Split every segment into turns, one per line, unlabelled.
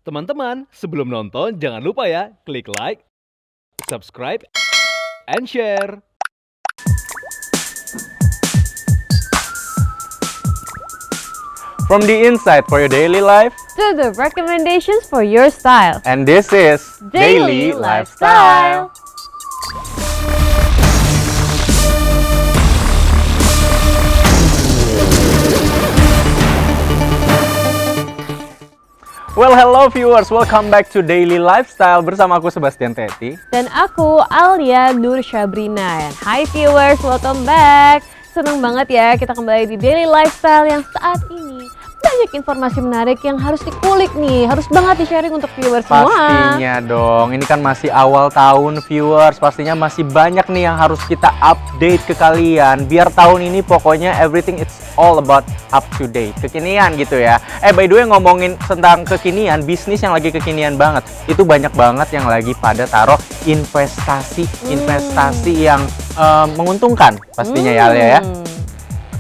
Teman-teman, sebelum nonton jangan lupa ya, klik like, subscribe, and share.
From the inside for your daily life,
to the recommendations for your style.
and this is
Daily Lifestyle.
Well, hello viewers, welcome back to Daily Lifestyle bersama aku Sebastian Teti.
Dan aku Alia Nur Syabrina. Hai viewers, welcome back. Senang banget ya kita kembali di Daily Lifestyle yang saat ini banyak informasi menarik yang harus dikulik nih, harus banget di-sharing untuk viewers semua.
Pastinya dong, ini kan masih awal tahun viewers, pastinya masih banyak nih yang harus kita update ke kalian. Biar tahun ini pokoknya everything it's all about up to date, kekinian gitu ya. By the way, ngomongin tentang kekinian, bisnis yang lagi kekinian banget, itu banyak banget yang lagi pada taruh investasi yang menguntungkan pastinya ya Alia ya.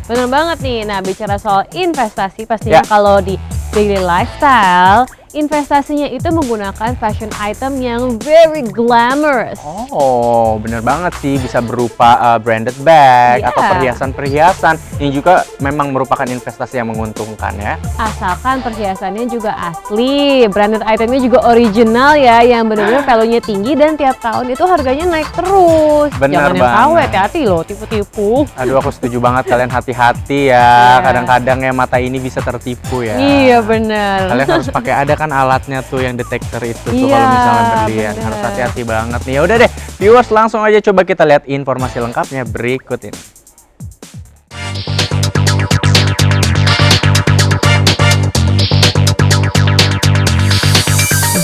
Bener banget nih. Nah, bicara soal investasi, pastinya kalau di Daily Lifestyle, investasinya itu menggunakan fashion item yang very glamorous.
Oh, bener banget sih, bisa berupa branded bag atau perhiasan-perhiasan yang juga memang merupakan investasi yang menguntungkan ya.
Asalkan perhiasannya juga asli, branded itemnya juga original ya, yang benar-benar value-nya tinggi dan tiap tahun itu harganya naik terus.
Bener
Jangan yang
banget.
KW, hati-hati loh, tipu-tipu.
Aduh, aku setuju banget, kalian hati-hati ya. Kadang-kadang ya mata ini bisa tertipu ya.
Iya bener.
Kalian harus pakai, ada kan alatnya tuh yang detektor itu tuh
Iya,
kalau misalnya berlian.
bener.
Harus hati-hati banget nih. Ya udah deh, viewers, langsung aja coba kita lihat informasi lengkapnya berikut ini.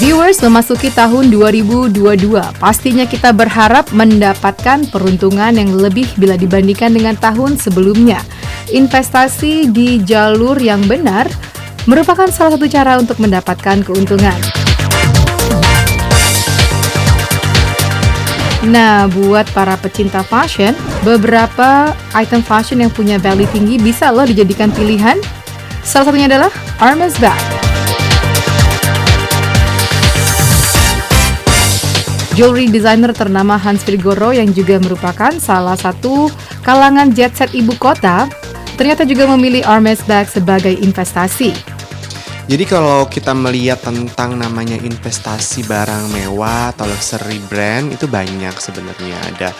Viewers, memasuki tahun 2022, pastinya kita berharap mendapatkan peruntungan yang lebih bila dibandingkan dengan tahun sebelumnya. Investasi di jalur yang benar merupakan salah satu cara untuk mendapatkan keuntungan. Nah, buat para pecinta fashion, beberapa item fashion yang punya value tinggi bisa loh dijadikan pilihan. Salah satunya adalah Hermes bag. Jewelry designer ternama Hans Virgoro yang juga merupakan salah satu kalangan jet set ibu kota, ternyata juga memilih Hermes bag sebagai investasi.
Jadi kalau kita melihat tentang namanya investasi barang mewah atau luxury brand, itu banyak sebenarnya. Ada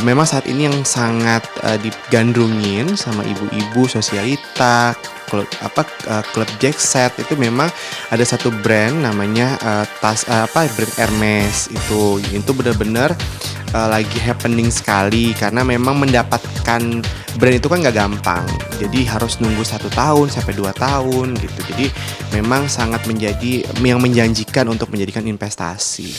memang saat ini yang sangat digandrungin sama ibu-ibu sosialita, klub jet set, itu memang ada satu brand namanya brand Hermes. Itu benar-benar lagi happening sekali karena memang mendapatkan brand itu kan nggak gampang. Jadi harus nunggu 1 tahun sampai 2 tahun gitu. Jadi memang sangat menjanjikan untuk menjadikan investasi.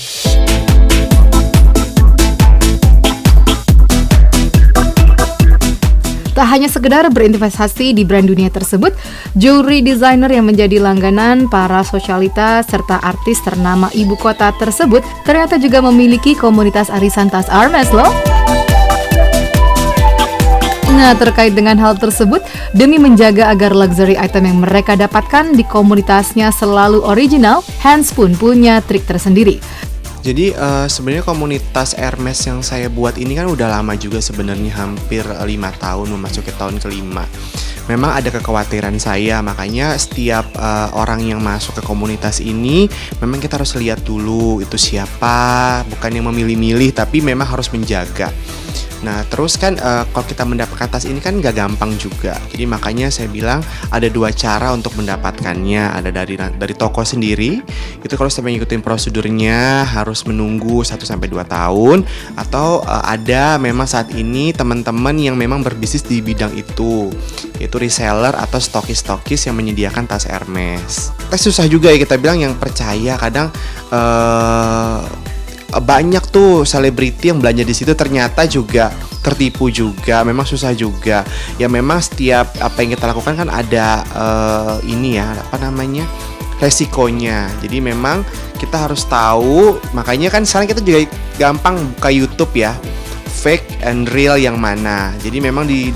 Tak hanya sekedar berinvestasi di brand dunia tersebut, jewelry designer yang menjadi langganan para sosialita serta artis ternama ibu kota tersebut ternyata juga memiliki komunitas arisan tas Hermes loh. Nah, terkait dengan hal tersebut, demi menjaga agar luxury item yang mereka dapatkan di komunitasnya selalu original, Hans pun punya trik tersendiri.
Jadi sebenarnya komunitas Hermes yang saya buat ini kan udah lama juga sebenarnya, hampir 5 tahun, memasuki tahun ke-5. Memang ada kekhawatiran saya, makanya setiap orang yang masuk ke komunitas ini memang kita harus lihat dulu itu siapa, bukan yang memilih-milih tapi memang harus menjaga. Nah terus kan kalau kita mendapatkan tas ini kan gak gampang juga. Jadi makanya saya bilang ada 2 cara untuk mendapatkannya. Ada dari toko sendiri, itu kalau sampai ngikutin prosedurnya harus menunggu 1-2 tahun. Atau ada memang saat ini teman-teman yang memang berbisnis di bidang itu, yaitu reseller atau stokis-stokis yang menyediakan tas Hermes. Susah juga ya kita bilang, yang percaya kadang banyak tuh selebriti yang belanja di situ ternyata juga tertipu juga, memang susah juga. Ya memang setiap apa yang kita lakukan kan ada resikonya. Jadi memang kita harus tahu, makanya kan sekarang kita juga gampang buka YouTube ya, fake and real yang mana. Jadi memang di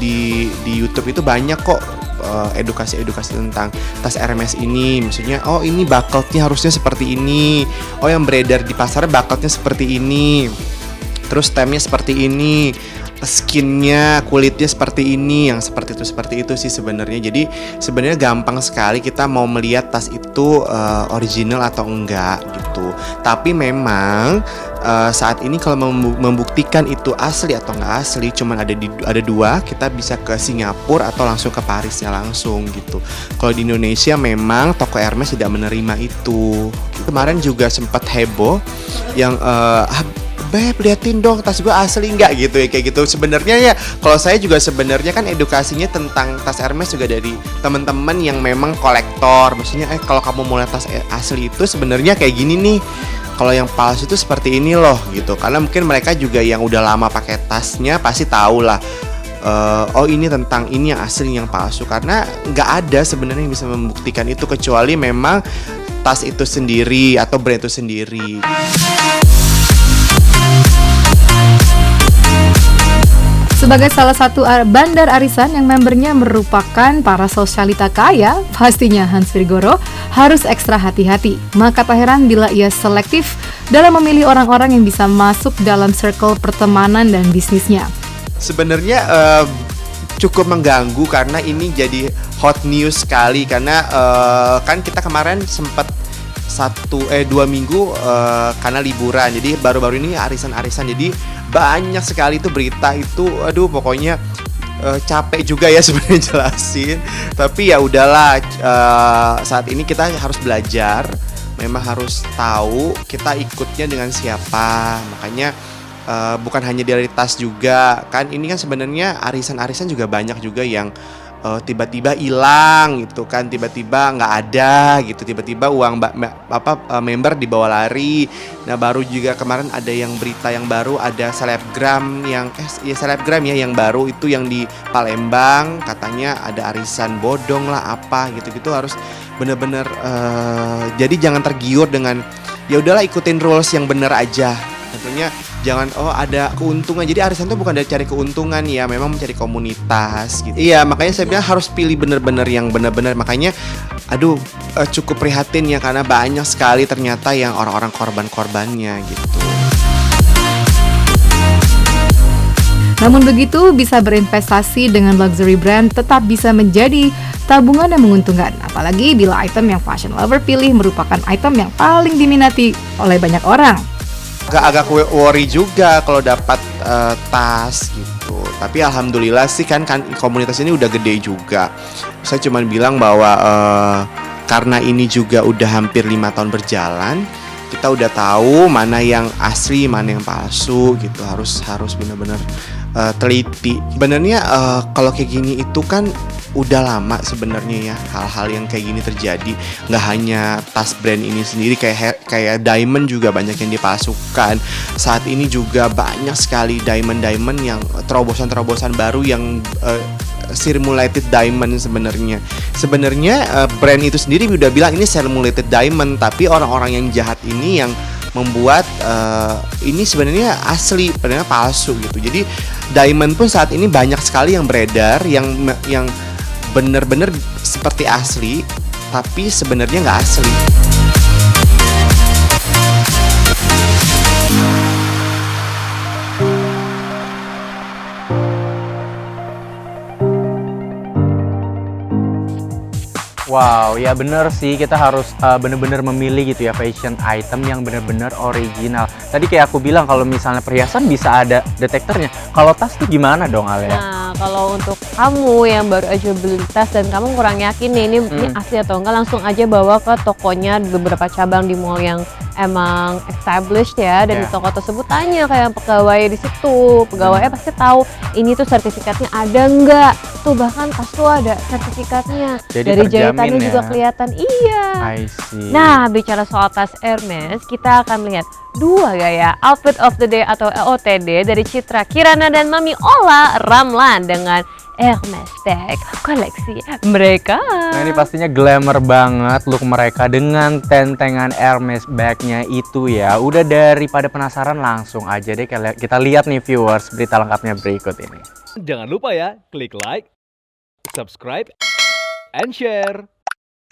YouTube itu banyak kok edukasi-edukasi tentang tas Hermes ini. Maksudnya, oh ini buckle-nya harusnya seperti ini. Oh yang beredar di pasar buckle-nya seperti ini. Terus stemnya seperti ini. Skinnya, kulitnya seperti ini, yang seperti itu sih sebenarnya. Jadi sebenarnya gampang sekali kita mau melihat tas itu original atau enggak gitu. Tapi memang saat ini kalau membuktikan itu asli atau enggak asli, cuman ada dua, kita bisa ke Singapura atau langsung ke Parisnya langsung gitu. Kalau di Indonesia memang toko Hermes tidak menerima itu. Kemarin juga sempat heboh yang Beb, liatin dong tas gue asli nggak gitu ya, kayak gitu. Sebenarnya ya kalau saya juga sebenarnya kan edukasinya tentang tas Hermes juga dari teman-teman yang memang kolektor. Maksudnya kalau kamu mau lihat tas asli itu sebenarnya kayak gini nih. Kalau yang palsu itu seperti ini loh gitu. Karena mungkin mereka juga yang udah lama pakai tasnya pasti tahu lah. Oh ini tentang ini yang asli yang palsu. Karena nggak ada sebenarnya yang bisa membuktikan itu kecuali memang tas itu sendiri atau brand itu sendiri.
Sebagai salah satu bandar arisan yang membernya merupakan para sosialita kaya, pastinya Hans Virgoro harus ekstra hati-hati. Maka tak heran bila ia selektif dalam memilih orang-orang yang bisa masuk dalam circle pertemanan dan bisnisnya.
Sebenarnya cukup mengganggu karena ini jadi hot news sekali karena kan kita kemarin sempat 2 minggu karena liburan, jadi baru-baru ini arisan-arisan, jadi banyak sekali itu berita itu, aduh pokoknya capek juga ya sebenarnya jelasin, tapi ya udahlah, saat ini kita harus belajar, memang harus tahu kita ikutnya dengan siapa, makanya bukan hanya dari tas juga kan, ini kan sebenarnya arisan-arisan juga banyak juga yang tiba-tiba hilang gitu kan, tiba-tiba nggak ada gitu, tiba-tiba uang member dibawa lari. Nah baru juga kemarin ada yang berita yang baru, ada selebgram yang selebgram ya yang baru itu yang di Palembang katanya ada arisan bodong lah apa gitu-gitu, harus bener-bener jadi jangan tergiur dengan ya udahlah ikutin rules yang bener aja. Tentunya jangan ada keuntungan. Jadi arisan itu bukan dari cari keuntungan ya, memang mencari komunitas gitu. Iya, makanya saya bilang harus pilih benar-benar yang benar-benar. Makanya cukup prihatin ya karena banyak sekali ternyata yang orang-orang korban-korbannya gitu.
Namun begitu, bisa berinvestasi dengan luxury brand tetap bisa menjadi tabungan yang menguntungkan. Apalagi bila item yang fashion lover pilih merupakan item yang paling diminati oleh banyak orang.
Agak worry juga kalau dapat tas gitu. Tapi alhamdulillah sih kan komunitas ini udah gede juga. Saya cuma bilang bahwa karena ini juga udah hampir 5 tahun berjalan, kita udah tahu mana yang asli, mana yang palsu gitu. Harus benar-benar teliti. Sebenarnya kalau kayak gini itu kan udah lama sebenarnya ya hal-hal yang kayak gini terjadi. Nggak hanya tas brand ini sendiri, kayak diamond juga banyak yang dipalsukan. Saat ini juga banyak sekali diamond yang terobosan baru yang simulated diamond sebenarnya. Brand itu sendiri udah bilang ini simulated diamond, tapi orang-orang yang jahat ini yang membuat ini sebenarnya asli, sebenarnya palsu gitu. Jadi diamond pun saat ini banyak sekali yang beredar yang benar-benar seperti asli, tapi sebenarnya nggak asli.
Wow, ya bener sih, kita harus bener-bener memilih gitu ya fashion item yang bener-bener original. Tadi kayak aku bilang kalau misalnya perhiasan bisa ada detektornya. Kalau tas tuh gimana dong Alia?
Nah, kalau untuk kamu yang baru aja beli tas dan kamu kurang yakin nih ini asli atau enggak, langsung aja bawa ke tokonya, beberapa cabang di mall yang emang established ya, dan di toko tersebut tanya kayak pegawai di situ. Pegawainya pasti tahu ini tuh sertifikatnya ada enggak. Tuh bahkan tas tuh ada sertifikatnya.
Jadi
dari jahitannya
ya
juga kelihatan. Iya.
I see.
Nah, bicara soal tas Hermes, kita akan melihat 2 gaya outfit of the day atau OOTD dari Citra Kirana dan Mami Ola Ramlan dengan Hermes bag koleksi mereka.
Nah ini pastinya glamour banget look mereka dengan tentengan Hermes bagnya itu ya. Udah daripada penasaran, langsung aja deh kita lihat nih viewers berita lengkapnya berikut ini.
Jangan lupa ya, klik like, subscribe, and share.